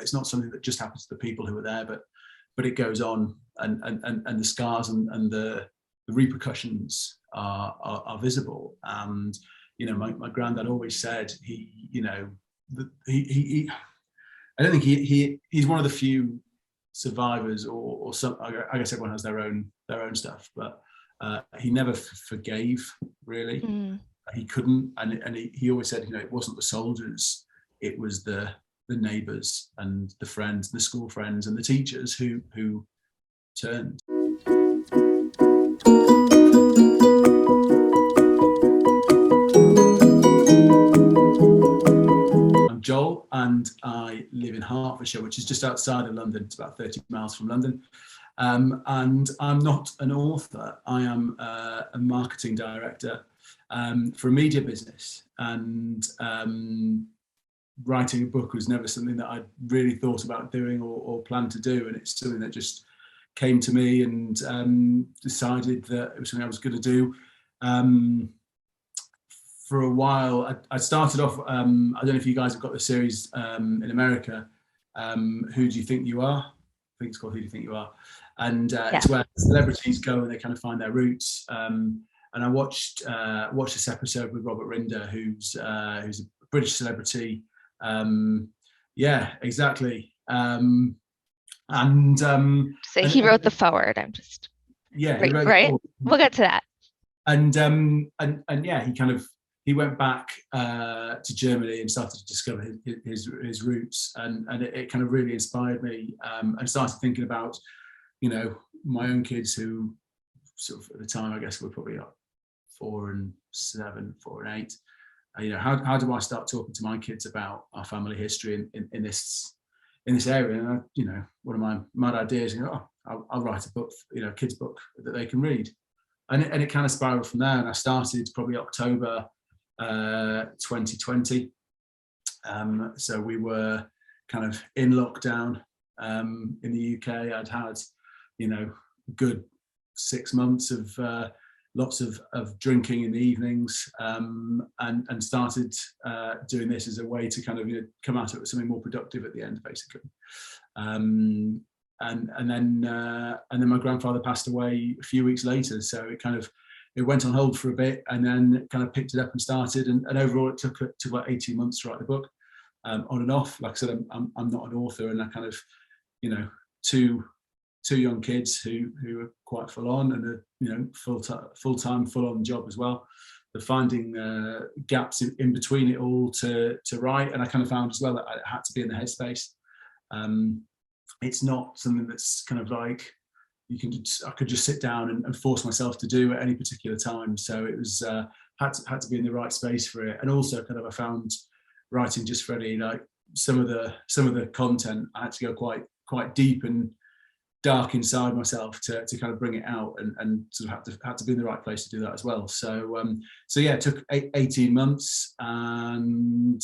It's not something that just happens to the people who are there, but it goes on, and the scars and the repercussions are visible. And my granddad always said he I don't think he's one of the few survivors, or some. I guess everyone has their own stuff, but he never forgave, really. He couldn't, and he always said, it wasn't the soldiers, it was the neighbours and the friends, the school friends and the teachers who turned. I'm Joel, and I live in Hertfordshire, which is just outside of London. It's about 30 miles from London. And I'm not an author. I am a marketing director for a media business. And writing a book was never something that I really thought about doing or planned to do. And it's something that just came to me, and decided that it was something I was going to do. For a while, I started off, I don't know if you guys have got the series in America, Who Do You Think You Are? I think it's called Who Do You Think You Are? And it's where celebrities go and they kind of find their roots. And I watched this episode with Robert Rinder, who's a British celebrity. Yeah, exactly. So he wrote the foreword. I'm just right. We'll get to that. And yeah, he went back to Germany and started to discover his roots, and it kind of really inspired me, and started thinking about my own kids, who sort of at the time I guess were probably 4 and 7, 4 and 8. How do I start talking to my kids about our family history in this area? And one of my mad ideas, I'll write a book, a kids book that they can read, and it kind of spiraled from there. And I started probably October 2020. So we were kind of in lockdown in the UK. I'd had good 6 months of lots of drinking in the evenings, and started doing this as a way to kind of come at it with something more productive at the end, basically. And then my grandfather passed away a few weeks later, so it went on hold for a bit, and then kind of picked it up and started. And overall, it took about 18 months to write the book, on and off. Like I said, I'm not an author, and I kind of two young kids who are quite full on, and a full-time full-on job as well. But finding gaps in between it all to write, and I kind of found as well that I had to be in the headspace. It's not something that's kind of like I could just sit down and force myself to do at any particular time. So it was had to be in the right space for it. And also kind of I found writing Just Freddy, like some of the content, I had to go quite deep and dark inside myself to kind of bring it out, and sort of had to be in the right place to do that as well. So yeah, it took 18 months, and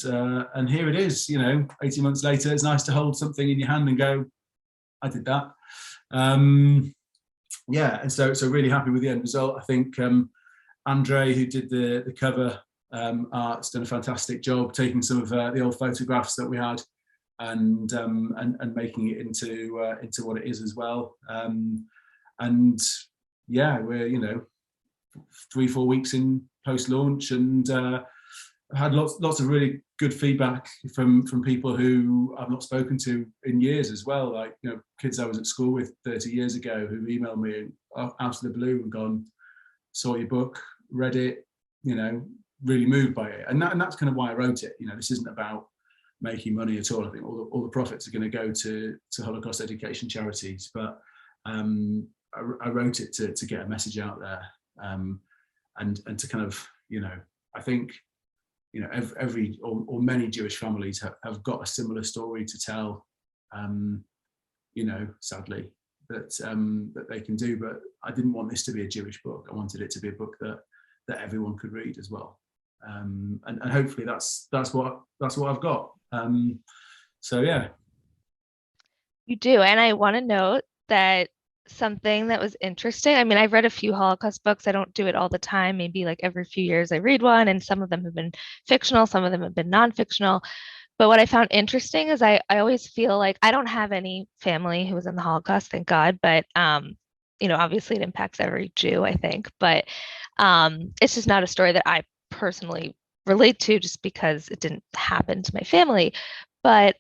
here it is. 18 months later, it's nice to hold something in your hand and go, I did that. Yeah, and so really happy with the end result. I think Andre, who did the cover art's done a fantastic job taking some of the old photographs that we had, and making it into what it is as well. And yeah, we're 3-4 weeks in post-launch, and had lots of really good feedback from people who I've not spoken to in years as well. Like kids I was at school with 30 years ago who emailed me out of the blue and gone, saw your book, read it, really moved by it, and that's kind of why I wrote it. This isn't about making money at all. I think all the profits are going to go to Holocaust education charities, but I wrote it to get a message out there, and to kind of I think every or many Jewish families have got a similar story to tell, sadly, that they can do. But I didn't want this to be a Jewish book. I wanted it to be a book that everyone could read as well, and hopefully that's what I've got. So yeah. You do, and I want to note that something that was interesting. I mean, I've read a few Holocaust books. I don't do it all the time. Maybe like every few years I read one, and some of them have been fictional, some of them have been non-fictional. But what I found interesting is I always feel like I don't have any family who was in the Holocaust, thank God. But obviously it impacts every Jew, I think. But it's just not a story that I personally relate to just because it didn't happen to my family. But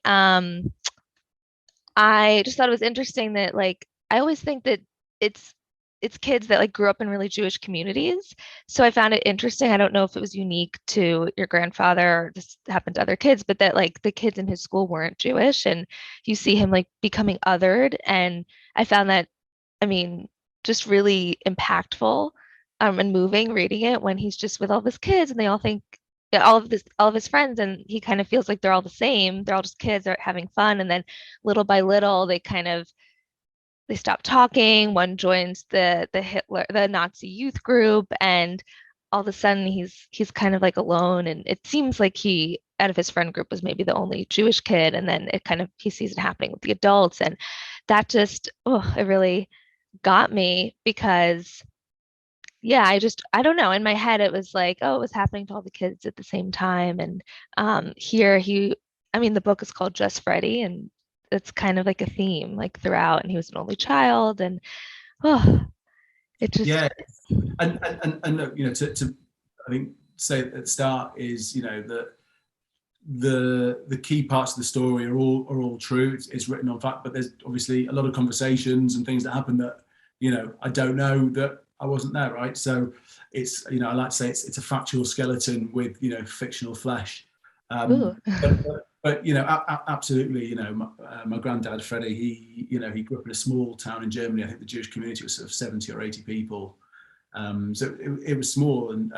I just thought it was interesting that like I always think that it's it's kids that like grew up in really Jewish communities. So I found it interesting. I don't know if it was unique to your grandfather or just happened to other kids, but that like the kids in his school weren't Jewish and you see him like becoming othered. And I found that, I mean, just really impactful and moving reading it when he's just with all of his kids and they all think yeah, all of his friends and he kind of feels like they're all the same. They're all just kids, they're having fun. And then little by little they stop talking. One joins the Nazi youth group, and all of a sudden he's kind of like alone. And it seems like he out of his friend group was maybe the only Jewish kid. And then it kind of he sees it happening with the adults, and that just it really got me because yeah, I don't know. In my head, it was like, oh, it was happening to all the kids at the same time. And here I mean, the book is called Just Freddy, and it's kind of like a theme like throughout. And he was an only child, and oh, it just Yeah, and look, to I think say at the start is that the key parts of the story are all true. It's written on fact, but there's obviously a lot of conversations and things that happen that I don't know that I wasn't there, right? So it's I like to say it's a factual skeleton with fictional flesh. ooh. But absolutely, my granddad Freddy, he grew up in a small town in Germany. I think the Jewish community was sort of 70 or 80 people. So it was small, and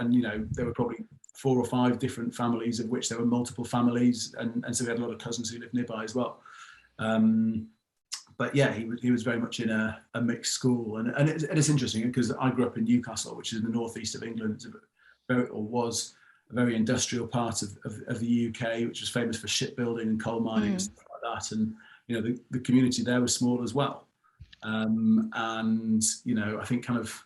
there were probably 4 or 5 different families, of which there were multiple families, and so we had a lot of cousins who lived nearby as well. But yeah, he was very much in a mixed school, and it's interesting because I grew up in Newcastle, which is in the northeast of England, or was a very industrial part of the UK, which was famous for shipbuilding and coal mining and Mm, stuff like that. And the community there was small as well. And I think kind of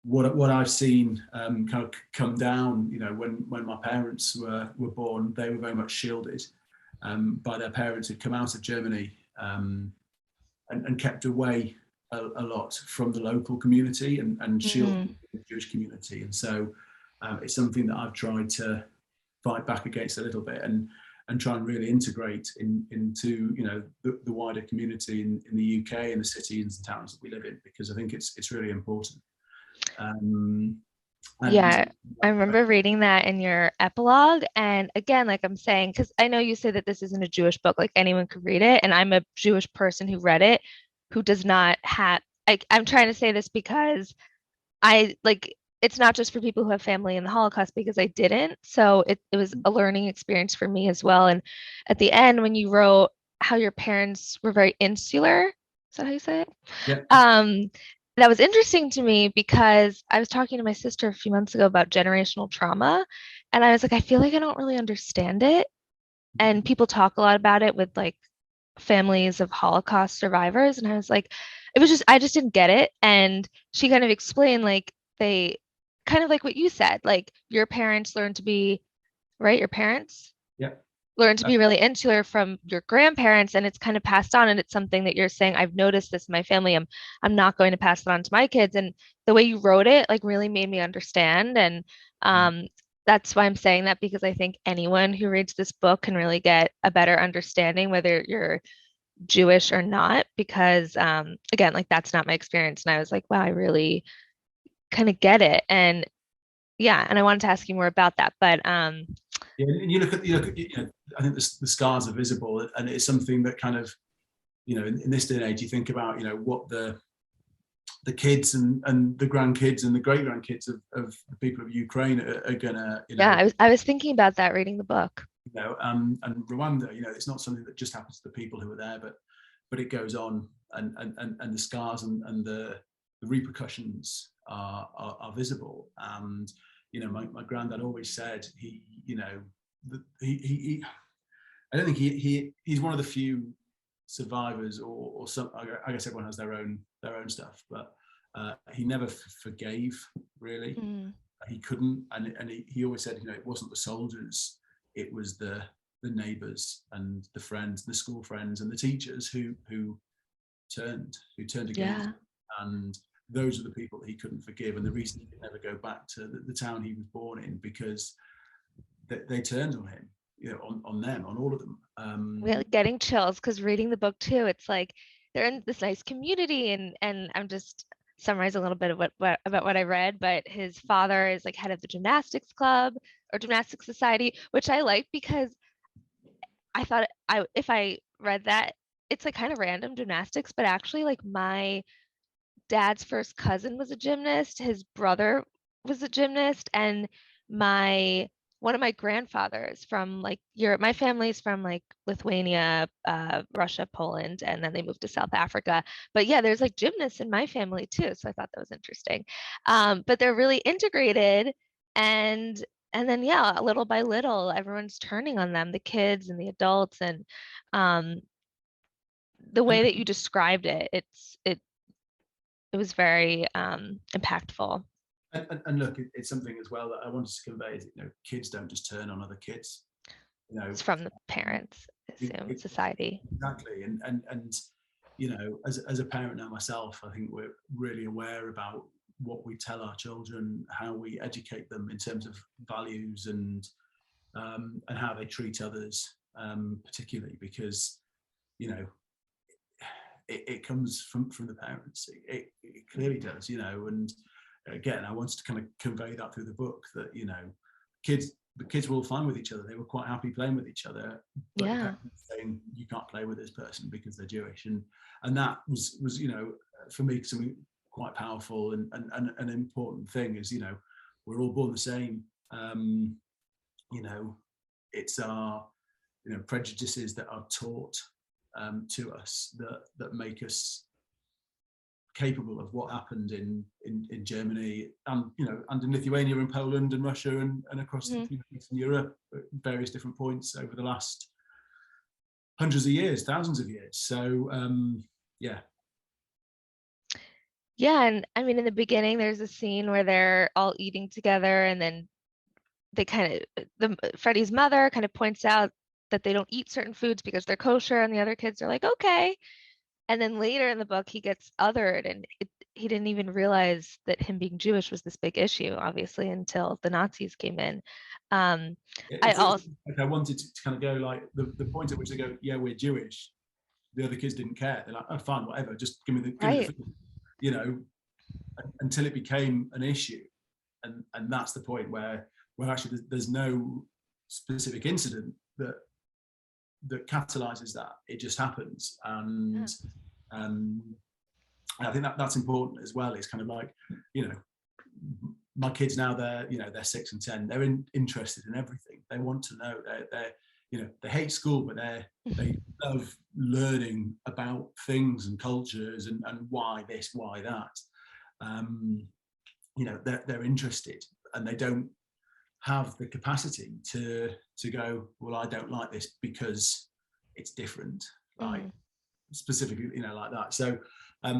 what I've seen kind of come down, when my parents were born, they were very much shielded by their parents who'd come out of Germany and kept away a lot from the local community and shielded mm. the Jewish community. And so it's something that I've tried to fight back against a little bit and try and really integrate into the wider community in the UK and the cities and towns that we live in, because I think it's really important. Um, and Yeah, I remember reading that in your epilogue. And again, like I'm saying, because I know you say that this isn't a Jewish book, like anyone could read it. And I'm a Jewish person who read it, who does not have, I'm trying to say this because I like it's not just for people who have family in the Holocaust because I didn't. So it was a learning experience for me as well. And at the end, when you wrote how your parents were very insular, is that how you say it? yeah, Um, that was interesting to me because I was talking to my sister a few months ago about generational trauma, and I was like, I feel like I don't really understand it. And people talk a lot about it with like families of Holocaust survivors. And I was like, it was just, I just didn't get it. And she kind of explained, like, they kind of like what you said, like, your parents learned to be, right? Your parents yeah, learned to uh, be really insular from your grandparents, and it's kind of passed on. And it's something that you're saying, I've noticed this in my family. I'm not going to pass it on to my kids. And the way you wrote it, like, really made me understand. And um, that's why I'm saying that because I think anyone who reads this book can really get a better understanding, whether you're Jewish or not, because again, like that's not my experience. And I was like, wow, I really kind of get it. And yeah, and I wanted to ask you more about that. But yeah. And you look at I think the scars are visible, and it's something that kind of in this day and age you think about what the kids and the grandkids and the great grandkids of the people of Ukraine are gonna yeah, I was thinking about that reading the book. and Rwanda, it's not something that just happens to the people who are there, but it goes on, and the scars and the repercussions are visible. And my granddad always said he I don't think he's one of the few survivors, or some. I guess everyone has their own stuff, but he never forgave really. Mm, He couldn't, and he always said, it wasn't the soldiers, it was the the neighbours and the friends, the school friends and the teachers who turned against Yeah. him. And those are the people that he couldn't forgive, and the reason he could never go back to the town he was born in, because they turned on him, on them, on all of them. Really getting chills because reading the book too, it's like they're in this nice community, and I'm just summarizing a little bit of what about what I read, but his father is like head of the gymnastics club or gymnastics society, which I like because I thought if I read that, it's like kind of random gymnastics, but actually like my dad's first cousin was a gymnast, his brother was a gymnast, and my one of my grandfathers from like Europe, my family's from like Lithuania, Russia, Poland, and then they moved to South Africa. But yeah, there's like gymnasts in my family too, so I thought that was interesting. But they're really integrated, and and then yeah, little by little, everyone's turning on them, the kids and the adults, and um, the way that you described it, it was very impactful. And look, it's something as well that I wanted to convey is, kids don't just turn on other kids. It's from the parents, I assume, society. Exactly. And as a parent now myself, I think we're really aware about what we tell our children, how we educate them in terms of values, and how they treat others, particularly because it comes from the parents. It clearly does, and again, I wanted to kind of convey that through the book, that the kids were all fine with each other. They were quite happy playing with each other, but the parents were saying, you can't play with this person because they're Jewish, and that was for me something quite powerful, and an important thing is, we're all born the same. It's our prejudices that are taught to us that make us capable of what happened in Germany, and and in Lithuania and Poland and Russia and across Eastern Europe at various different points over the last hundreds of years, thousands of years. So yeah. Yeah, and I mean in the beginning there's a scene where they're all eating together, and then they kind of Freddy's mother kind of points out that they don't eat certain foods because they're kosher, and the other kids are like, okay. And then later in the book, he gets othered, and he didn't even realize that him being Jewish was this big issue, obviously, until the Nazis came in. I also, like I wanted to kind of go like the point at which they go, yeah, we're Jewish. The other kids didn't care. They're like, oh, fine, whatever. Just give me the food. Until it became an issue, and that's the point where actually there's no specific incident that catalyzes that. It just happens, and I think that's important as well. It's kind of like, my kids now, they're 6 and 10. They're interested in everything. They want to know. They hate school, but they love learning about things and cultures and why this, why that. They're interested, and they don't have the capacity to go, well, I don't like this because it's different, like specifically, like that. So I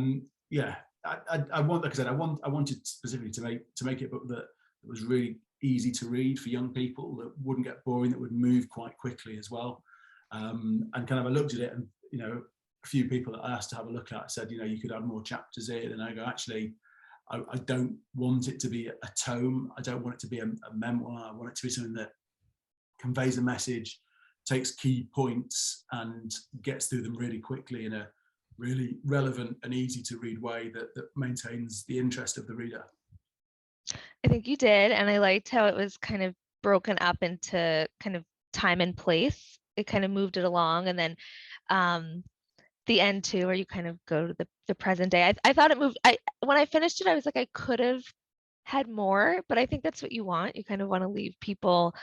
want, like I said, I wanted specifically to make it a book that was really easy to read for young people, that wouldn't get boring, that would move quite quickly as well. And kind of I looked at it, and a few people that I asked to have a look at said, you could add more chapters in, and I go, actually, I don't want it to be a tome. I don't want it to be a memoir. I want it to be something that conveys a message, takes key points, and gets through them really quickly in a really relevant and easy to read way that maintains the interest of the reader. I think you did, and I liked how it was kind of broken up into kind of time and place. It kind of moved it along, and then the end too, where you kind of go to the present day. I thought it moved. When I finished it, I was like, I could have had more, but I think that's what you want. You kind of want to leave people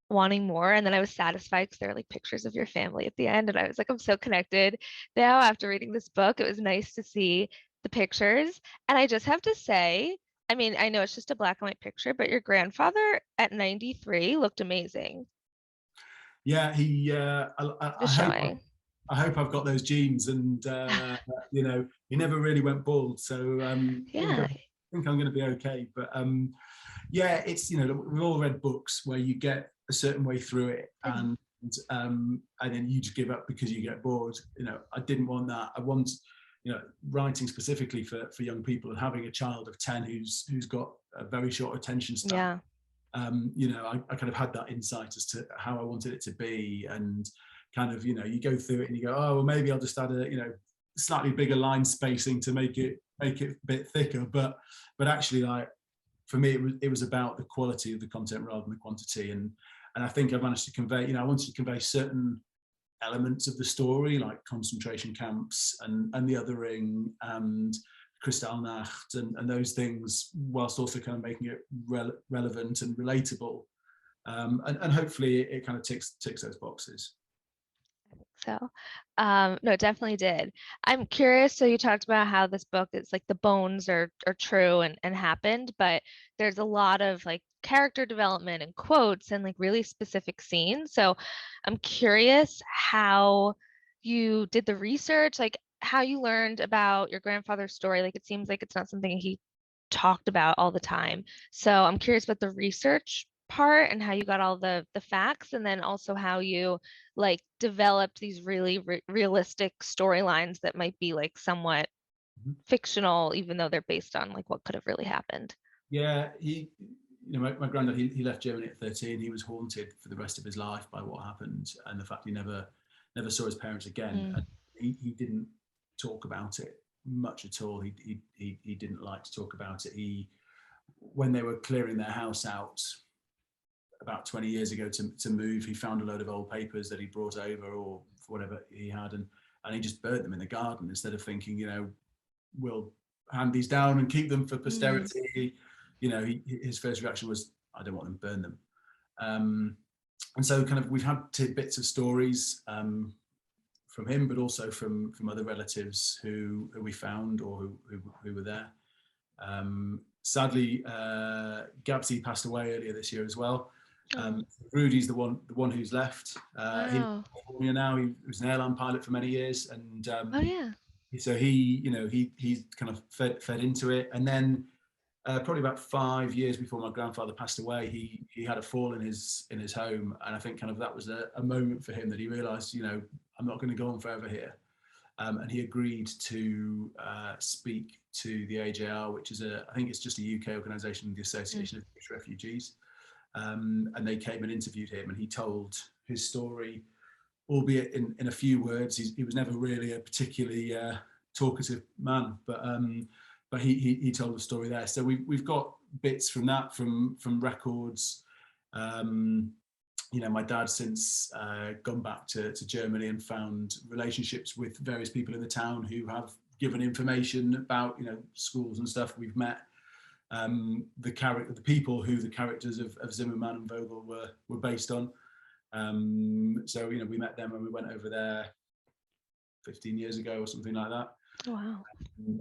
wanting more. And then I was satisfied because there are like pictures of your family at the end, and I was like, I'm so connected now after reading this book. It was nice to see the pictures, and I just have to say, I mean, I know it's just a black and white picture, but your grandfather at 93 looked amazing. Yeah, he. I hope I've got those genes, and he never really went bald, so Yeah. I think I'm going to be okay. But yeah, it's we've all read books where you get a certain way through it, and and then you just give up because you get bored. I didn't want that. I want, writing specifically for young people and having a child of 10 who's got a very short attention span. Yeah. I kind of had that insight as to how I wanted it to be, and kind of, you go through it and you go, oh, well, maybe I'll just add a, slightly bigger line spacing to make it a bit thicker. But actually, like, for me, it was about the quality of the content rather than the quantity. And I think I managed to convey, I wanted to convey certain elements of the story, like concentration camps and the othering and Kristallnacht and those things, whilst also kind of making it relevant and relatable. And hopefully it kind of ticks those boxes. So, no, it definitely did. I'm curious. So you talked about how this book is like the bones are true and happened, but there's a lot of like character development and quotes and like really specific scenes. So I'm curious how you did the research, like how you learned about your grandfather's story. Like it seems like it's not something he talked about all the time. So I'm curious about the research part and how you got all the facts, and then also how you like developed these really realistic storylines that might be like somewhat fictional, even though they're based on like what could have really happened. Yeah, my granddad, he left Germany at 13. He was haunted for the rest of his life by what happened and the fact he never saw his parents again. And he didn't talk about it much at all. He didn't like to talk about it. When they were clearing their house out about 20 years ago to move, he found a load of old papers that he brought over or whatever he had, and he just burnt them in the garden instead of thinking, we'll hand these down and keep them for posterity. His first reaction was, I don't want them, burn them. And so kind of we've had tidbits of stories from him, but also from other relatives who we found or who were there. Sadly, Gabsy passed away earlier this year as well. Rudy's the one who's left. Wow. He now, he was an airline pilot for many years, and Oh yeah. so he kind of fed into it. And then probably about 5 years before my grandfather passed away, he had a fall in his home, and I think kind of that was a moment for him that he realised, I'm not going to go on forever here. And he agreed to speak to the AJR, which is I think it's just a UK organisation, the Association of Jewish Refugees. And they came and interviewed him, and he told his story, albeit in a few words. He was never really a particularly talkative man, but he told the story there. So we've got bits from that, from records. My dad's since gone back to Germany and found relationships with various people in the town who have given information about schools and stuff. We've met the people who the characters of Zimmerman and Vogel were based on. So we met them when we went over there 15 years ago or something like that. Wow.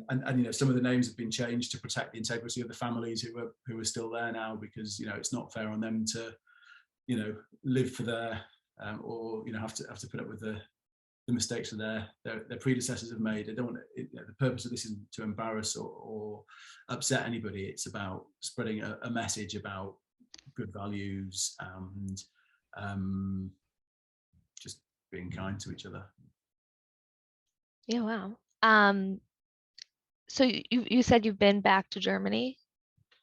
And some of the names have been changed to protect the integrity of the families who are still there now, because it's not fair on them to live for their or have to put up with the mistakes that their predecessors have made. They don't want the purpose of this isn't to embarrass or upset anybody. It's about spreading a message about good values and just being kind to each other. Yeah, wow. So you said you've been back to Germany?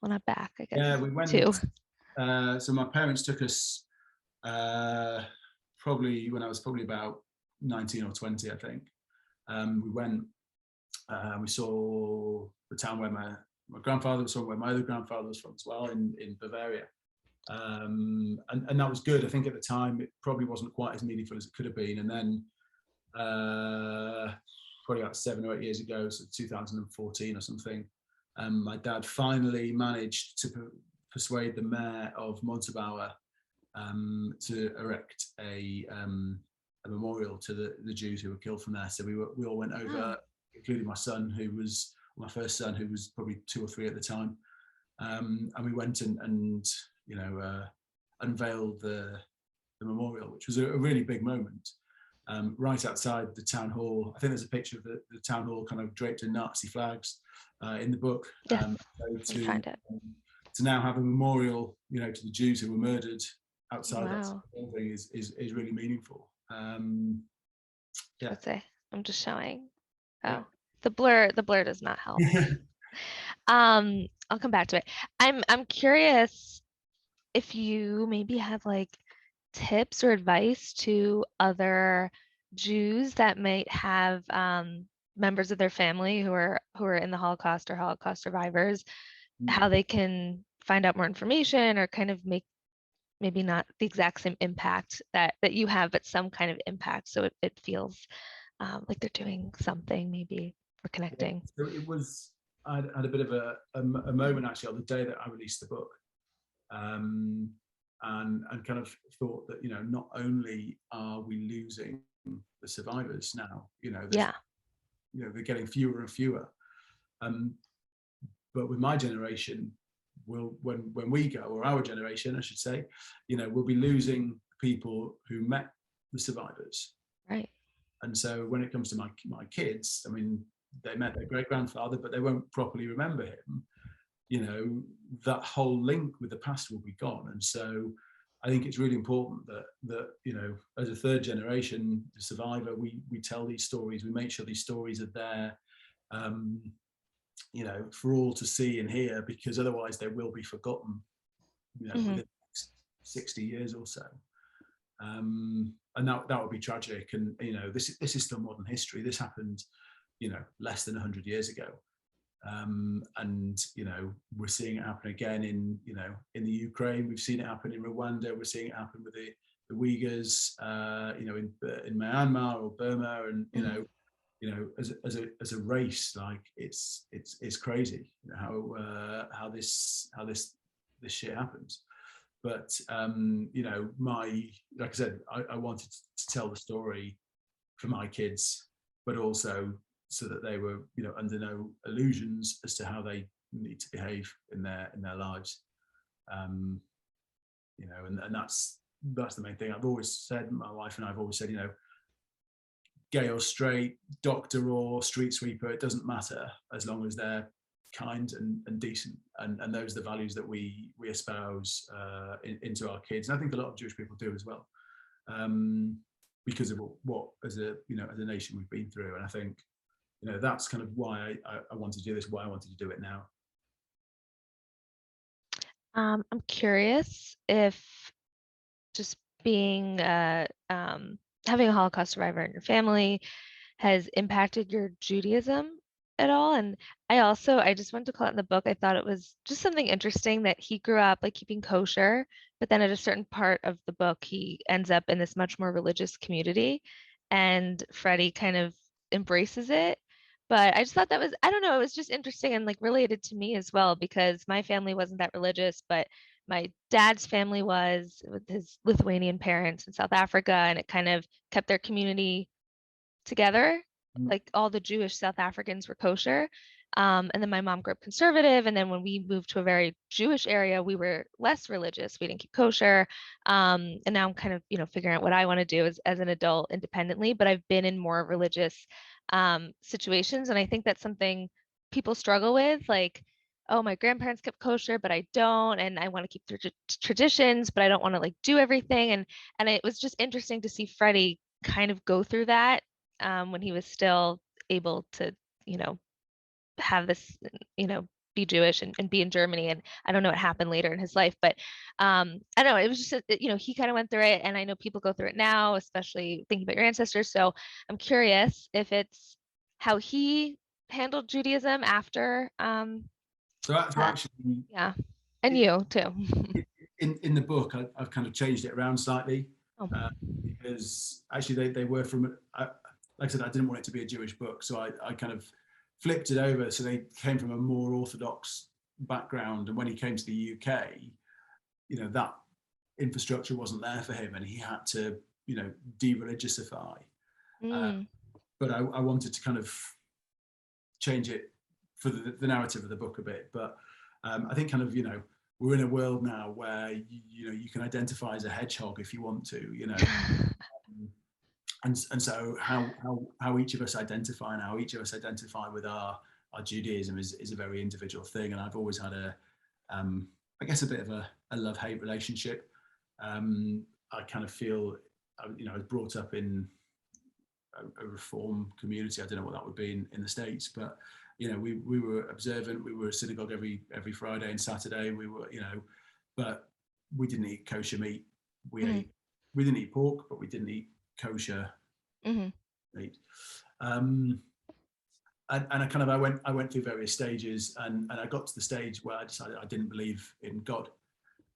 Well, not back, I guess. Yeah, we went too. So my parents took us probably when I was probably about 19 or 20, I think. We went, we saw the town where my grandfather was from, where my other grandfather was from as well, in Bavaria. And that was good. I think at the time it probably wasn't quite as meaningful as it could have been. And then probably about 7 or 8 years ago, so 2014 or something, my dad finally managed to persuade the mayor of Montabaur to erect a memorial to the Jews who were killed from there. So we all went over, including my first son, who was probably 2 or 3 at the time, and we went and unveiled the memorial, which was a really big moment. Right outside the town hall. I think there's a picture of the town hall kind of draped in Nazi flags in the book. Yes, To now have a memorial, to the Jews who were murdered outside that Wow. thing is really meaningful. Yeah. Let's say I'm just showing. Yeah. Oh, the blur does not help. I'll come back to it. I'm curious if you maybe have like tips or advice to other Jews that might have members of their family who are in the Holocaust or Holocaust survivors, how they can find out more information or kind of make maybe not the exact same impact that you have, but some kind of impact, so it feels like they're doing something maybe or Yeah. connecting. So it was, I had a bit of a moment actually on the day that I released the book, um, and kind of thought that, you know, not only are we losing the survivors now, you know, there's, Yeah. you know, they're getting fewer and fewer, um, but with my generation, will when we go, or our generation, I should say, you know, we'll be losing people who met the survivors. Right. And so when it comes to my kids, I mean, they met their great grandfather, but they won't properly remember him. You know, that whole link with the past will be gone. And so I think it's really important that you know, as a third generation survivor, we tell these stories, we make sure these stories are there, um, you know, for all to see and hear, because otherwise they will be forgotten, you know, Hmm. within 60 years or so. And that would be tragic. And you know, this is still modern history. This happened, you know, less than 100 years ago. And you know, we're seeing it happen again in, you know, in the Ukraine. We've seen it happen in Rwanda. We're seeing it happen with the Uyghurs, you know, in Myanmar or Burma. And Hmm. you know, as a race, like it's crazy, you know, how this shit happens. But you know, like I said, I wanted to tell the story for my kids, but also so that they were, you know, under no illusions as to how they need to behave in their lives. Um, you know, and that's the main thing. I've always said, my wife and I've always said, you know, gay or straight, doctor or street sweeper, it doesn't matter as long as they're kind and decent, and those are the values that we espouse into our kids. And I think a lot of Jewish people do as well, because of what as a, you know, as a nation we've been through. And I think, you know, that's kind of why I wanted to do this, why I wanted to do it now. I'm curious if just being having a Holocaust survivor in your family has impacted your Judaism at all. And I just wanted to call it in the book. I thought it was just something interesting that he grew up like keeping kosher, but then at a certain part of the book, he ends up in this much more religious community, and Freddie kind of embraces it. But I just thought that was, I don't know, it was just interesting and like related to me as well because my family wasn't that religious, but my dad's family was with his Lithuanian parents in South Africa, and it kind of kept their community together. Mm. Like all the Jewish South Africans were kosher. And then my mom grew up conservative. And then when we moved to a very Jewish area, we were less religious. We didn't keep kosher. And now I'm kind of, you know, figuring out what I want to do as an adult independently. But I've been in more religious situations. And I think that's something people struggle with. Like, oh, my grandparents kept kosher, but I don't. And I want to keep traditions, but I don't want to like do everything. And it was just interesting to see Freddie kind of go through that when he was still able to, you know, have this, you know, be Jewish and be in Germany. And I don't know what happened later in his life, but I don't know. It was just, you know, he kind of went through it. And I know people go through it now, especially thinking about your ancestors. So I'm curious if it's how he handled Judaism after So that. actually, Yeah. And you too. in the book, I've kind of changed it around slightly, Oh. because actually they were from, like I said, I didn't want it to be a Jewish book, so I kind of flipped it over. So they came from a more Orthodox background, and when he came to the UK, you know, that infrastructure wasn't there for him, and he had to, you know, de-religiousify. Uh, Mm. but I wanted to kind of change it for the narrative of the book a bit. But I think kind of, you know, we're in a world now where you know, you can identify as a hedgehog if you want to, you know. And so how each of us identify and how each of us identify with our Judaism is a very individual thing. And I've always had I guess a bit of a love-hate relationship I kind of feel, you know, I was brought up in a reform community. I don't know what that would be in the States, but you know, we were observant. We were at synagogue every Friday and Saturday. We were, you know, but we didn't eat kosher meat. Hmm. We didn't eat pork, but we didn't eat kosher Hmm. meat. And I went through various stages, and I got to the stage where I decided I didn't believe in God,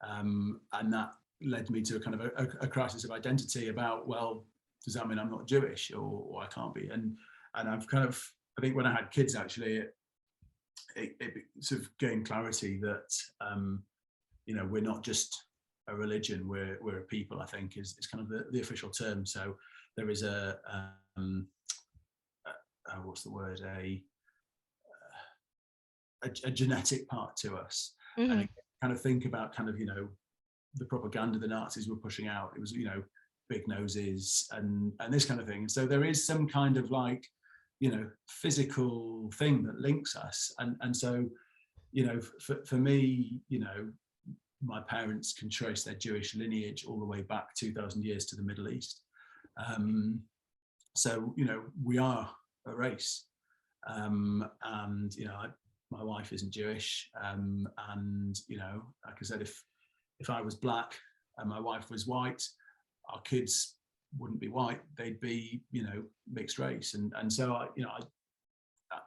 and that led me to a kind of a crisis of identity about, well, does that mean I'm not Jewish, or I can't be? And I've kind of, I think when I had kids, actually, it sort of gained clarity that you know, we're not just a religion, we're a people. I think is kind of the official term. So there is what's the word, a genetic part to us. And Hmm. kind of think about kind of, you know, the propaganda the Nazis were pushing out. It was, you know, big noses and this kind of thing. And so there is some kind of like, you know, physical thing that links us. And so, you know, for me, you know, my parents can trace their Jewish lineage all the way back 2,000 years to the Middle East. So, you know, we are a race. And, you know, my wife isn't Jewish. And, you know, like I said, if I was black and my wife was white, our kids wouldn't be white. They'd be, you know, mixed race. And so, you know,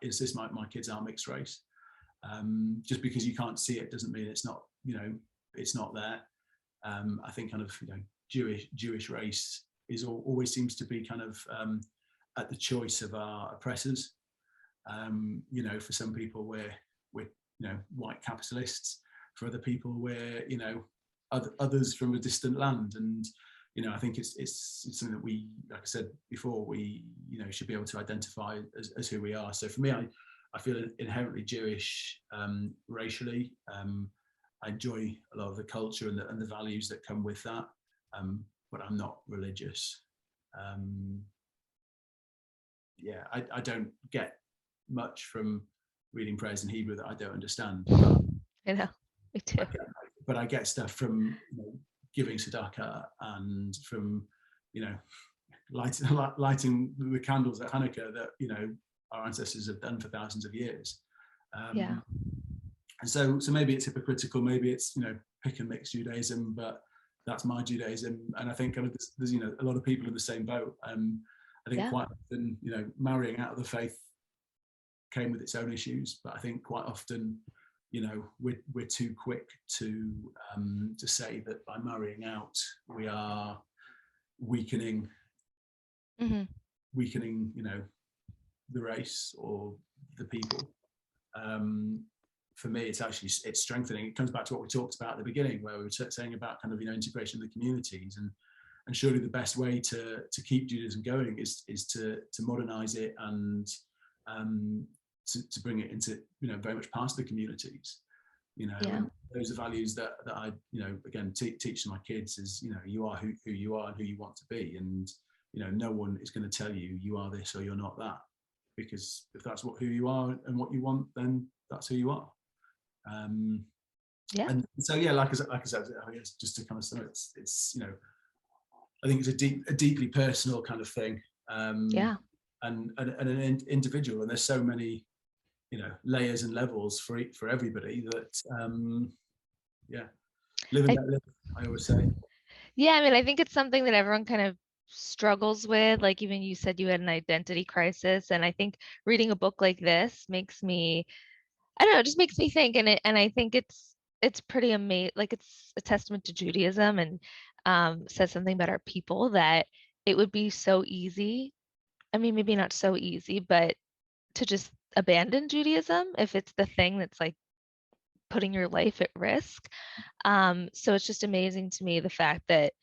it's this, my kids are mixed race. Just because you can't see it doesn't mean it's not, you know, it's not there. I think kind of, you know, Jewish race is always seems to be kind of at the choice of our oppressors. You know, for some people we're you know, white capitalists. For other people we're, you know, others from a distant land. And you know, I think it's something that we, like I said before, we, you know, should be able to identify as who we are. So for me, I feel inherently Jewish racially. I enjoy a lot of the culture and the values that come with that, but I'm not religious. Um, yeah, I don't get much from reading prayers in Hebrew that I don't understand. I know, me too. I get stuff from, you know, giving tzedakah and from, you know, lighting the candles at Hanukkah that, you know, our ancestors have done for thousands of years. Yeah. And so maybe it's hypocritical, maybe it's, you know, pick and mix Judaism, but that's my Judaism. And I think kind of there's, you know, a lot of people in the same boat. I think Yeah. quite often, you know, marrying out of the faith came with its own issues, but I think quite often, you know, we're too quick to say that by marrying out we are weakening, Hmm. you know, the race or the people. For me, it's actually, it's strengthening. It comes back to what we talked about at the beginning, where we were saying about kind of, you know, integration of the communities, and surely the best way to keep Judaism going is to modernize it and to bring it into, you know, very much past the communities, you know. Yeah. And those are values that I, you know, again teach to my kids is, you know, you are who you are and who you want to be, and you know, no one is going to tell you you are this or you're not that, because if that's who you are and what you want, then that's who you are. Yeah. And so yeah, like I said, I guess just to kind of say, it's you know, I think it's a deeply personal kind of thing, Yeah. and an individual, and there's so many, you know, layers and levels for everybody that yeah, live and I, let live, I always say. yeah, I mean, I think it's something that everyone kind of struggles with. Like even you said you had an identity crisis, and I think reading a book like this makes me, I don't know, it just makes me think, and I think it's pretty amazing. Like it's a testament to Judaism, and says something about our people that it would be so easy. I mean, maybe not so easy, but to just abandon Judaism if it's the thing that's like putting your life at risk. So it's just amazing to me the fact that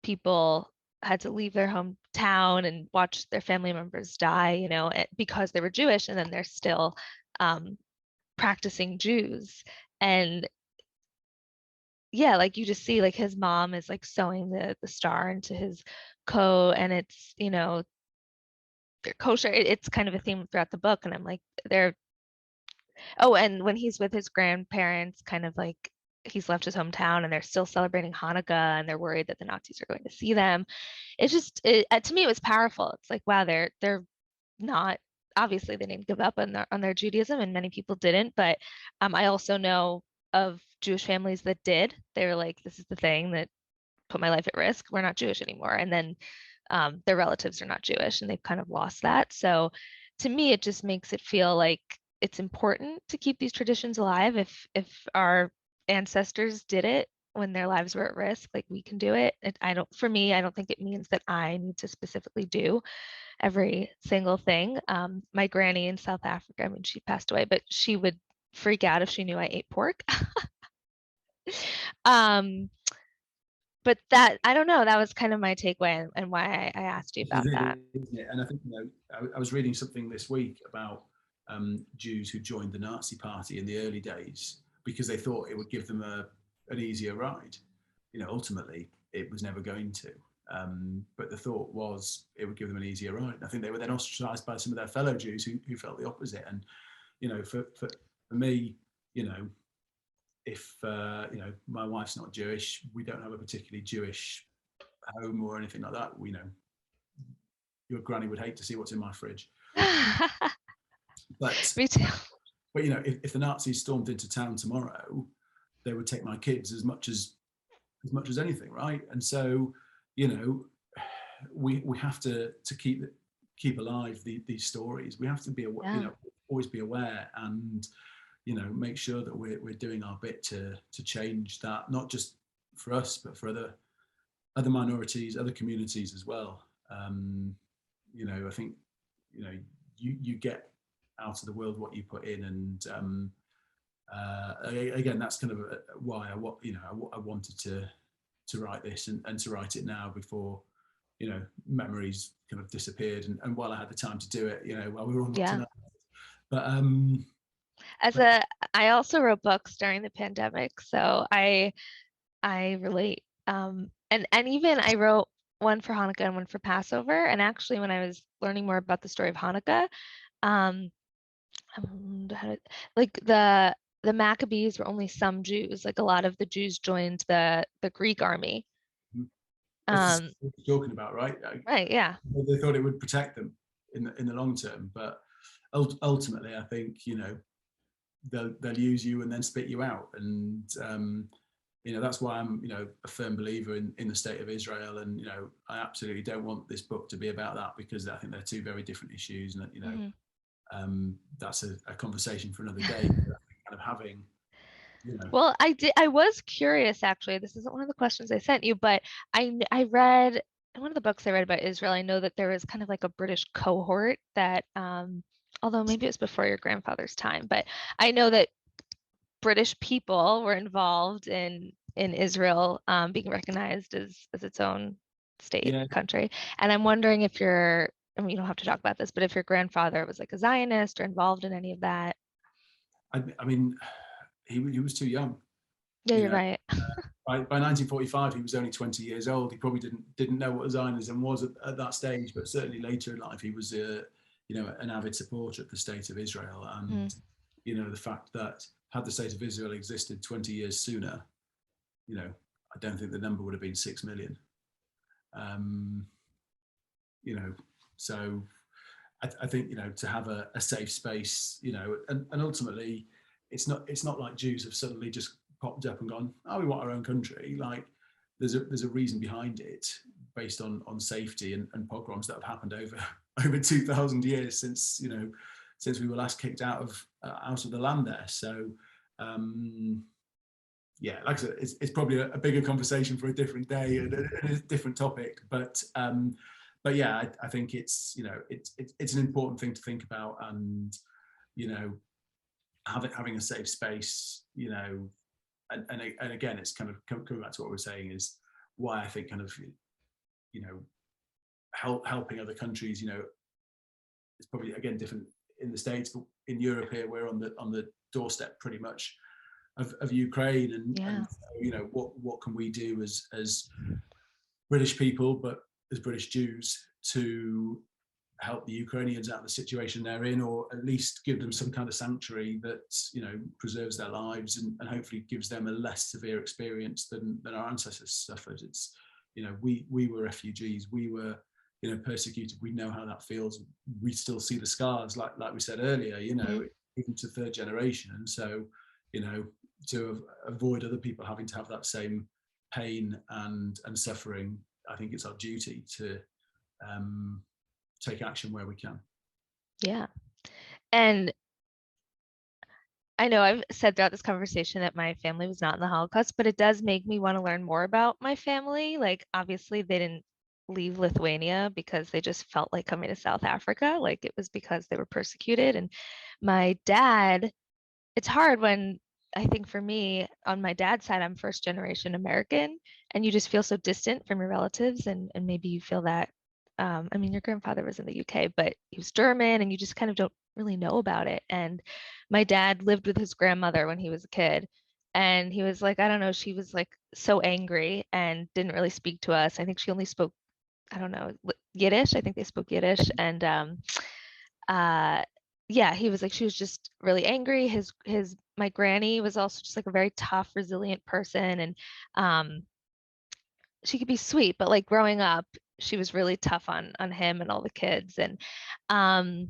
people had to leave their hometown and watch their family members die, you know, because they were Jewish, and then they're still um, practicing Jews. And yeah, like you just see like his mom is like sewing the star into his coat, and it's, you know, they're kosher. It's kind of a theme throughout the book. And I'm like, they're, oh, and when he's with his grandparents, kind of like he's left his hometown and they're still celebrating Hanukkah and they're worried that the Nazis are going to see them. It's just to me it was powerful. It's like, wow, they're not, obviously they didn't give up on their Judaism, and many people didn't, but I also know of Jewish families that did. They were like, this is the thing that put my life at risk. We're not Jewish anymore. And then their relatives are not Jewish and they've kind of lost that. So to me, it just makes it feel like it's important to keep these traditions alive. If our ancestors did it when their lives were at risk, like we can do it. I don't, for me, I don't think it means that I need to specifically do every single thing. My granny in South Africa, I mean, she passed away, but she would freak out if she knew I ate pork. um, but that, I don't know, that was kind of my takeaway and why I asked you It about that. is, isn't it? And I think, I was reading something this week about Jews who joined the Nazi Party in the early days because they thought it would give them an easier ride. Ultimately, it was never going to. But the thought was it would give them an easier ride. I think they were then ostracized by some of their fellow Jews who felt the opposite. And, for me, if, my wife's not Jewish, we don't have a particularly Jewish home or anything like that. Your granny would hate to see what's in my fridge. But Me too. but if the Nazis stormed into town tomorrow, they would take my kids as much as anything, right? And so, we have to keep alive these stories. We have to be aware, Yeah. always be aware, and make sure that we're doing our bit to change that, not just for us, but for other minorities, other communities as well. I think you get out of the world what you put in, and again, that's kind of why I wanted to write this and to write it now before memories kind of disappeared, and while I had the time to do it, while we were on Yeah. tonight. But As a, I also wrote books during the pandemic, so I relate. And even I wrote one for Hanukkah and one for Passover. And actually, when I was learning more about the story of Hanukkah, um, like the Maccabees were only some Jews. Like a lot of the Jews joined the Greek army. it's Um, what we're talking about, right? right, yeah. They thought it would protect them in the long term, but ultimately, I think they'll use you and then spit you out, and that's why I'm a firm believer in the state of Israel, and I absolutely don't want this book to be about that, because I think they're two very different issues, and that's a conversation for another day. But I think kind of having Well, I was curious actually. This isn't one of the questions I sent you, but I read in one of the books I read about Israel. I know that there was kind of like a British cohort that, although maybe it was before your grandfather's time, but I know that British people were involved in Israel being recognized as its own state yeah. country. And I'm wondering if I mean, you don't have to talk about this, but if your grandfather was like a Zionist or involved in any of that. I mean, he was too young. Yeah, You you're know, right. by 1945, he was only 20 years old. He probably didn't know what Zionism was at that stage, but certainly later in life, he was an avid supporter of the state of Israel. Mm, And the fact that had the state of Israel existed 20 years sooner, I don't think the number would have been 6 million. Um, so I think to have a safe space, and ultimately, it's not like Jews have suddenly just popped up and gone, oh, we want our own country. Like there's a reason behind it, based on safety and pogroms that have happened over 2,000 years since we were last kicked out of the land there. So yeah, like I said, it's probably a bigger conversation for a different day and a different topic. But yeah, I think it's it's an important thing to think about, and having a safe space, and again, it's kind of coming back to what we're saying, is why I think kind of helping other countries, it's probably again different in the States, but in Europe here we're on the doorstep pretty much of Ukraine, and what can we do as British people, but as British Jews, to help the Ukrainians out of the situation they're in, or at least give them some kind of sanctuary that, you know, preserves their lives and hopefully gives them a less severe experience than our ancestors suffered. It's, you know, we were refugees, we were, you know, persecuted. We know how that feels. We still see the scars, like we said earlier, you know, even to third generation. And so, you know, to avoid other people having to have that same pain and suffering, I think it's our duty to take action where we can. Yeah. And I know I've said throughout this conversation that my family was not in the Holocaust, but it does make me want to learn more about my family. Like, obviously, they didn't leave Lithuania because they just felt like coming to South Africa. Like, it was because they were persecuted. And my dad, it's hard when I think for me, on my dad's side, I'm first generation American, and you just feel so distant from your relatives, and maybe you feel that. I mean, your grandfather was in the UK, but he was German, and you just kind of don't really know about it. And my dad lived with his grandmother when he was a kid, and he was like, I don't know, she was like so angry and didn't really speak to us. I think she only spoke, I don't know, Yiddish. I think they spoke Yiddish, and uh yeah, he was like, she was just really angry. His my granny was also just like a very tough, resilient person, and um she could be sweet, but like growing up, she was really tough on him and all the kids. And um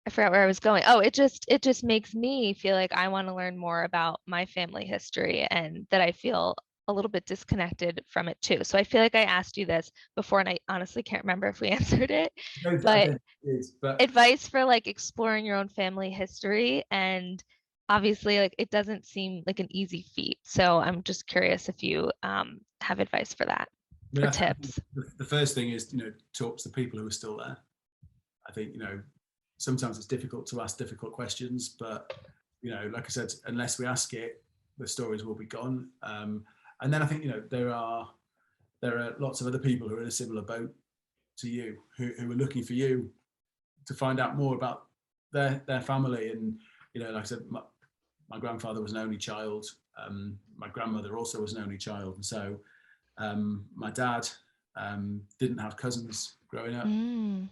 I forgot where I was going. Oh, it just makes me feel like I want to learn more about my family history, and that I feel a little bit disconnected from it too. So I feel like I asked you this before, and I honestly can't remember if we answered it, I but don't but advice for like exploring your own family history. And obviously, like, it doesn't seem like an easy feat, so I'm just curious if you have advice for that I mean, or I think tips. the first thing is, you know, talk to the people who are still there. I think, you know, sometimes it's difficult to ask difficult questions, but, you know, like I said, unless we ask it, the stories will be gone. And then I think, you know, there are lots of other people who are in a similar boat to you, who are looking for you to find out more about their family. And, you know, like I said, my grandfather was an only child. My grandmother also was an only child, and so my dad didn't have cousins growing up. Mm.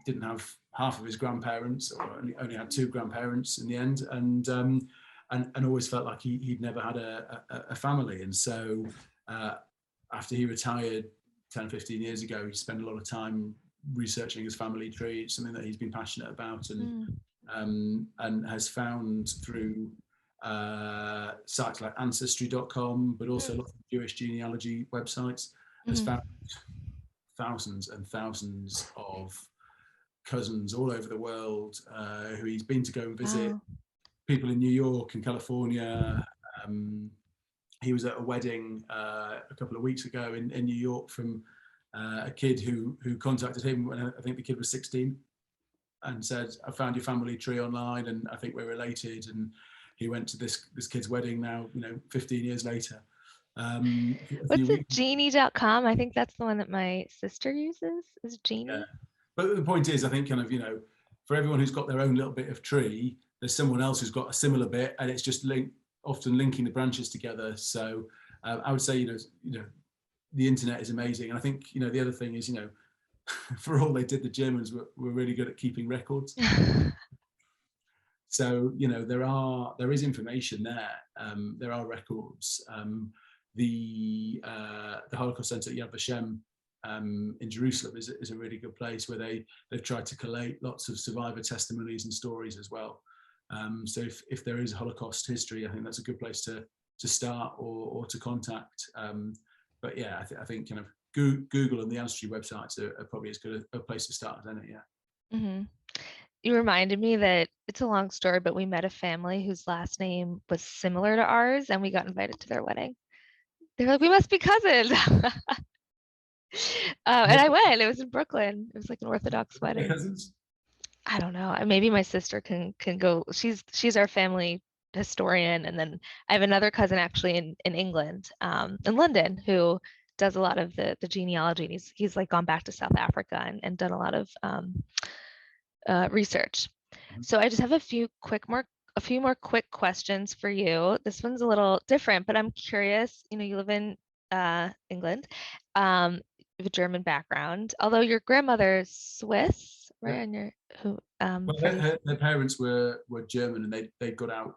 Didn't have half of his grandparents, or only had two grandparents in the end, and always felt like he'd never had a family. And so after he retired 10, 15 years ago, he spent a lot of time researching his family tree. It's something that he's been passionate about, and has found through sites like ancestry.com, but also lots of Jewish genealogy websites, has found thousands and thousands of cousins all over the world, who he's been to go and visit. Wow. People in New York and California. He was at a wedding a couple of weeks ago in New York from a kid who contacted him when I think the kid was 16, and said, I found your family tree online and I think we're related. And he went to this kid's wedding now, you know, 15 years later. A few What's it, weeks. genie.com? I think that's the one that my sister uses, is Yeah. Genie. But the point is, I think kind of, you know, for everyone who's got their own little bit of tree, there's someone else who's got a similar bit, and it's just often linking the branches together. So I would say, you know, the internet is amazing. And I think, you know, the other thing is, you know, for all they did, the Germans were really good at keeping records. So, you know, there is information there. There are records. The Holocaust Center at Yad Vashem in Jerusalem is a really good place where they've tried to collate lots of survivor testimonies and stories as well. So if there is Holocaust history, I think that's a good place to start or to contact. But yeah, I think kind of Google and the Ancestry websites are probably as good a place to start as any. Yeah. Hmm. You reminded me that it's a long story, but we met a family whose last name was similar to ours, and we got invited to their wedding. They were like, we must be cousins. And I went. It was in Brooklyn. It was like an Orthodox Their wedding. cousins. I don't know. Maybe my sister can go. She's our family historian, and then I have another cousin actually in England, in London, who does a lot of the genealogy. And he's like gone back to South Africa and done a lot of research. So I just have a few more quick questions for you. This one's a little different, but I'm curious. You know, you live in England. Um, a German background, although your grandmother is Swiss, right? Yeah. And your who Well, Freddie's. her parents were German, and they got out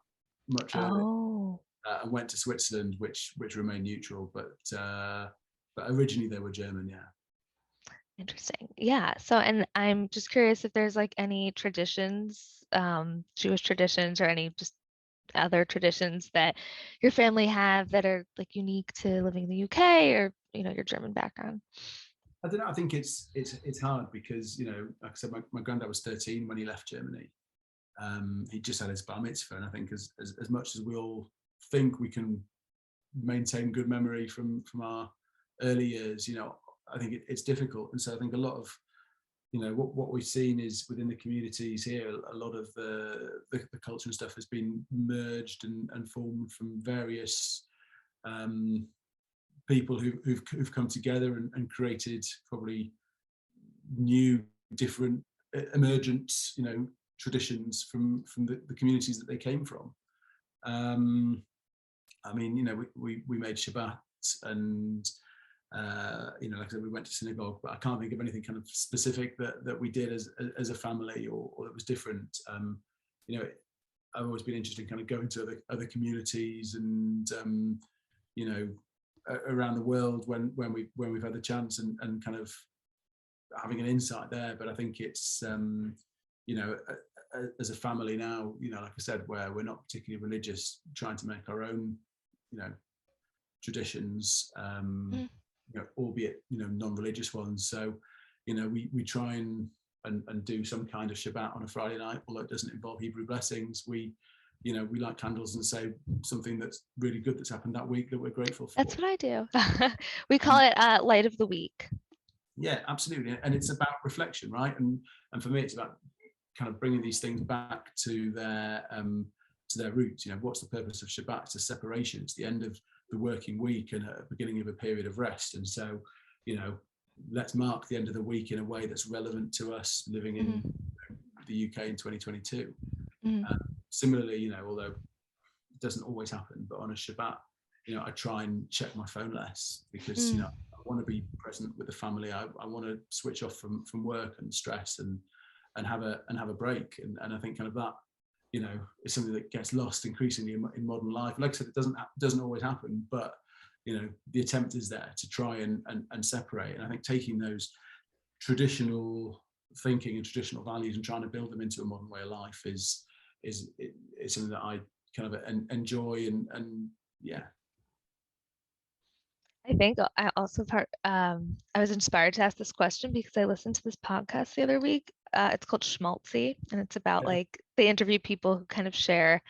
much earlier Oh, and went to Switzerland, which remained neutral. But originally they were German. Yeah. interesting. Yeah. So, and I'm just curious if there's like any traditions, Jewish traditions or any just other traditions that your family have that are like unique to living in the UK or, your German background. I don't know. I think it's hard because like I said, my granddad was 13 when he left Germany. He just had his bar mitzvah, and I think as much as we all think we can maintain good memory from our early years, I think it's difficult. And so I think a lot of what we've seen is within the communities here, a lot of the culture and stuff has been merged and formed from various people who've come together and created probably new, different, emergent, traditions from the communities that they came from. I mean, we made Shabbat, and like I said, we went to synagogue, but I can't think of anything kind of specific that we did as a family or that was different. I've always been interested in kind of going to other communities and around the world when we've had the chance and kind of having an insight there. But I think it's as a family now, like I said, where we're not particularly religious, trying to make our own traditions, albeit non-religious ones. So we try and do some kind of Shabbat on a Friday night, although it doesn't involve Hebrew blessings. We light candles and say something that's really good that's happened that week that we're grateful for. That's what I do. We call it Light of the Week. Yeah, absolutely. And it's about reflection, right? And for me, it's about kind of bringing these things back to their roots. What's the purpose of Shabbat? It's a separation. It's the end of the working week and a beginning of a period of rest. And so, let's mark the end of the week in a way that's relevant to us living in the UK in 2022. Similarly, although it doesn't always happen, but on a Shabbat, I try and check my phone less because I want to be present with the family. I want to switch off from work and stress and have a break. And I think kind of that is something that gets lost increasingly in modern life. Like I said, it doesn't always happen, but the attempt is there to try and separate. And I think taking those traditional thinking and traditional values and trying to build them into a modern way of life is something that I kind of enjoy and yeah. I think I also I was inspired to ask this question because I listened to this podcast the other week. It's called Schmaltzy, and it's about like they interview people who kind of share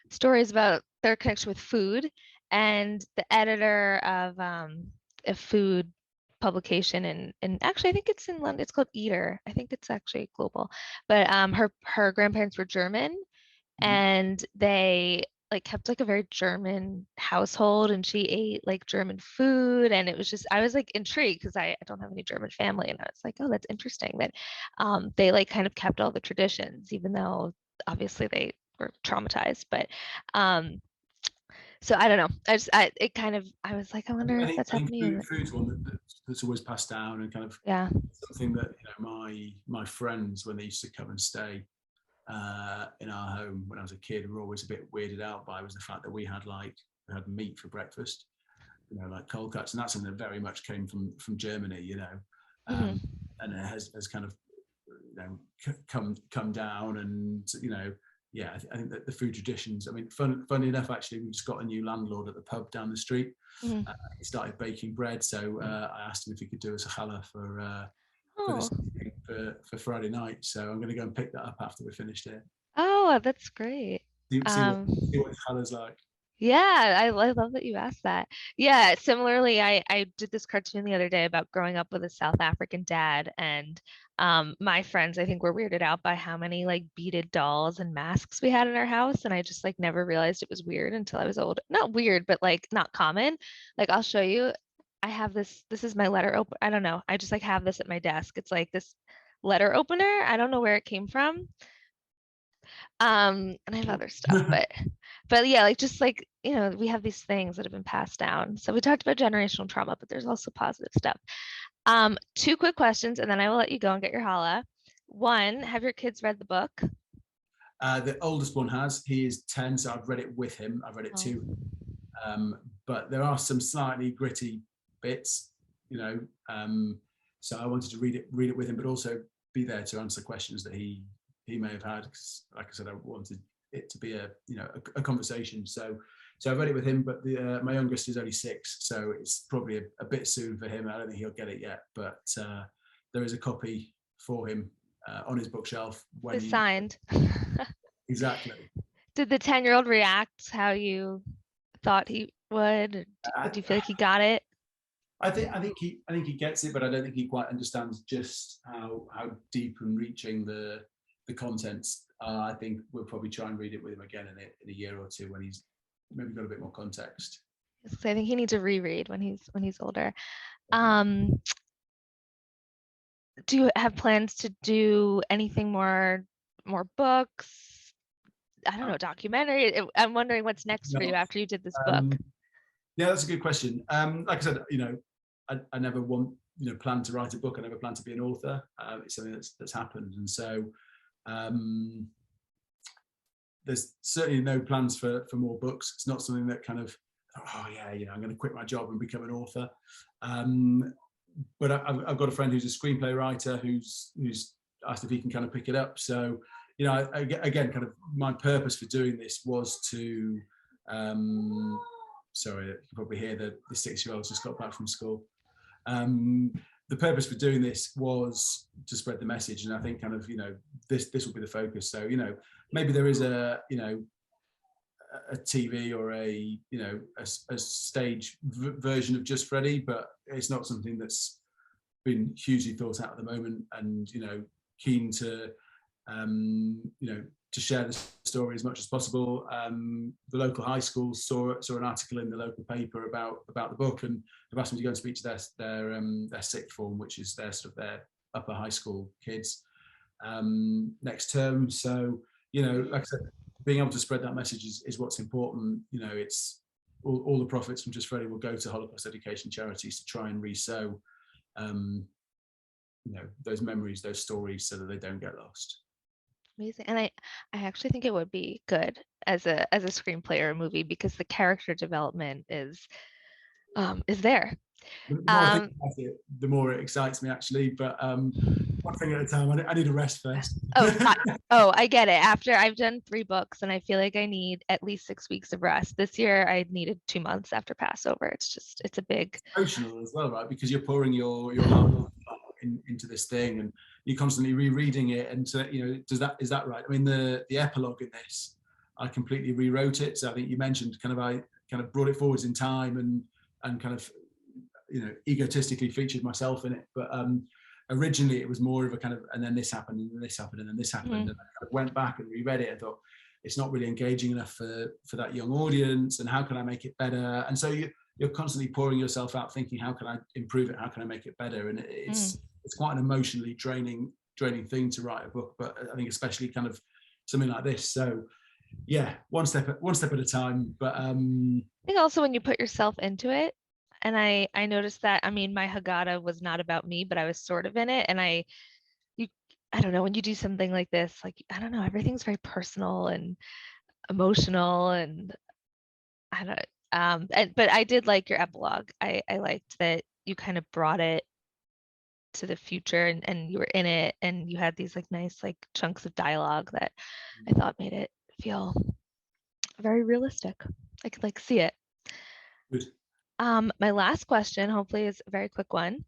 stories about their connection with food. And the editor of a food publication and actually I think it's in London. It's called Eater. I think it's actually global. But her grandparents were German, and they like kept like a very German household, and she ate like German food, and it was just I was like intrigued because I don't have any German family, and I was like, oh, that's interesting that they like kind of kept all the traditions, even though obviously they were traumatized. But so I don't know. I was like, I wonder if that's I think happening. food's one that's always passed down and kind of Yeah. something that my friends, when they used to come and stay in our home when I was a kid, were always a bit weirded out by was the fact that we had meat for breakfast, like cold cuts, and that's something that very much came from Germany, and it has kind of come down, and yeah, I think that the food traditions. I mean, funny enough, actually, we just got a new landlord at the pub down the street. He started baking bread, so I asked him if he could do us a challah for Friday night. So I'm going to go and pick that up after we finished here. Oh, that's great. See what challah's like. Yeah, I love that you asked that. Yeah, similarly, I did this cartoon the other day about growing up with a South African dad, and my friends I think were weirded out by how many like beaded dolls and masks we had in our house, and I just like never realized it was weird until I was old. Not weird, but like not common. Like I'll show you. I have this. This is my letter open. I don't know. I just like have this at my desk. It's like this letter opener. I don't know where it came from. And I have other stuff, but yeah, like just like, we have these things that have been passed down. So we talked about generational trauma, but there's also positive stuff. Two quick questions, and then I will let you go and get your challah. One, have your kids read the book? The oldest one has. He is 10, so I've read it with him. I've read it Oh. to but there are some slightly gritty bits, so I wanted to read it with him, but also be there to answer questions that he may have had. Because, like I said, I wanted it to be a conversation. So I read it with him, but my youngest is only 6, so it's probably a bit soon for him. I don't think he'll get it yet, but there is a copy for him on his bookshelf when It's you signed. exactly. Did the 10-year-old react how you thought he would? Or do you feel like he got it? I think he gets it, but I don't think he quite understands just how deep and reaching the contents. I think we'll probably try and read it with him again in a year or two when he's maybe got a bit more context. So I think he needs a reread when he's older. Um, do you have plans to do anything more books? I don't know, documentary. I'm wondering what's next for you No, after you did this book. um, yeah, that's a good question. Like I said, I never plan to write a book. I never plan to be an author. It's something that's happened, and so um, there's certainly no plans for more books. It's not something that kind of, oh yeah, I'm going to quit my job and become an author. But I've got a friend who's a screenplay writer who's asked if he can kind of pick it up. So, again, kind of my purpose for doing this was to, sorry, you can probably hear the 6-year-old's just got back from school. The purpose for doing this was to spread the message, and I think kind of this will be the focus. So maybe there is a TV or a stage version of Just Freddy, but it's not something that's been hugely thought out at the moment, and keen to to share the story as much as possible. The local high school saw an article in the local paper about the book, and they've asked me to go and speak to their sixth form, which is their upper high school kids, next term. So like I said, being able to spread that message is what's important. It's all the profits from Just Freddy will go to Holocaust education charities to try and re-sow those memories, those stories, so that they don't get lost. Amazing. And I actually think it would be good as a screenplay or a movie because the character development is there. The more I think Um, about it, the more it excites me, actually. But one thing at a time. I need a rest first. I get it. After I've done 3 books and I feel like I need at least 6 weeks of rest. This year I needed 2 months after Passover. It's a big Emotional as well, right? Because you're pouring your heart into this thing, and you're constantly rereading it. And so, is that right? I mean, the epilogue in this, I completely rewrote it. So I think you mentioned I kind of brought it forwards in time and kind of egotistically featured myself in it. But originally it was more of a kind of, and then this happened, and then this happened, and then this happened. mm, And I kind of went back and reread it and thought, it's not really engaging enough for that young audience, and how can I make it better? And so you're constantly pouring yourself out, thinking, how can I improve it? How can I make it better? And it's quite an emotionally draining thing to write a book, but I think especially kind of something like this. So yeah, one step at a time. But I think also when you put yourself into it, and I noticed that, I mean, my Haggadah was not about me, but I was sort of in it. And you, I don't know, when you do something like this, like, I don't know, everything's very personal and emotional and I don't, but I did like your epilogue. I liked that you kind of brought it to the future and you were in it and you had these like nice like chunks of dialogue that I thought made it feel very realistic. I could like see it. good. My last question, hopefully, is a very quick one.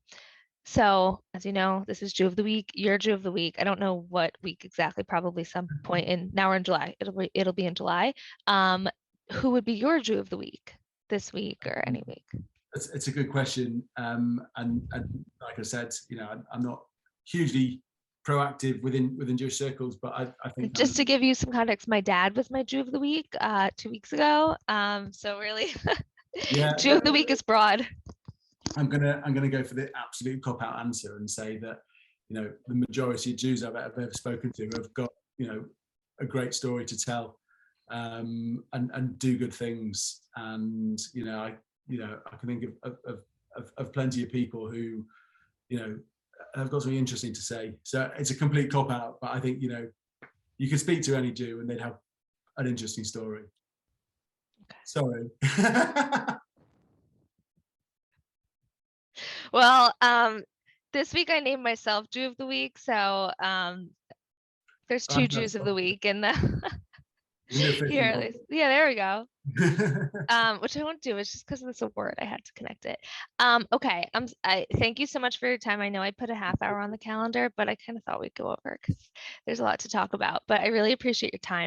So, as you know, this is Jew of the Week. Your Jew of the Week. I don't know what week exactly. Probably some point in now we're in July. It'll be in July. Um, who would be your Jew of the Week this week or any week? It's a good question, and like I said, I'm not hugely proactive within Jewish circles, but I think kind Just of to give you some context, my dad was my Jew of the Week 2 weeks ago. So really, yeah. Jew of the Week is broad. I'm gonna go for the absolute cop out answer and say that the majority of Jews I've ever spoken to have got a great story to tell, and do good things, and I can think of plenty of people who you know, have got something interesting to say. So it's a complete cop out, but I think, you know, you could speak to any Jew and they'd have an interesting story. Okay. Sorry. Well, this week I named myself Jew of the Week, so there's two Jews of the week, and You can do a 50 here, more. yeah, there we go. Which I won't do. It's just because of this award. I had to connect it. Okay. I thank you so much for your time. I know I put a half hour on the calendar, but I kind of thought we'd go over because there's a lot to talk about. But I really appreciate your time.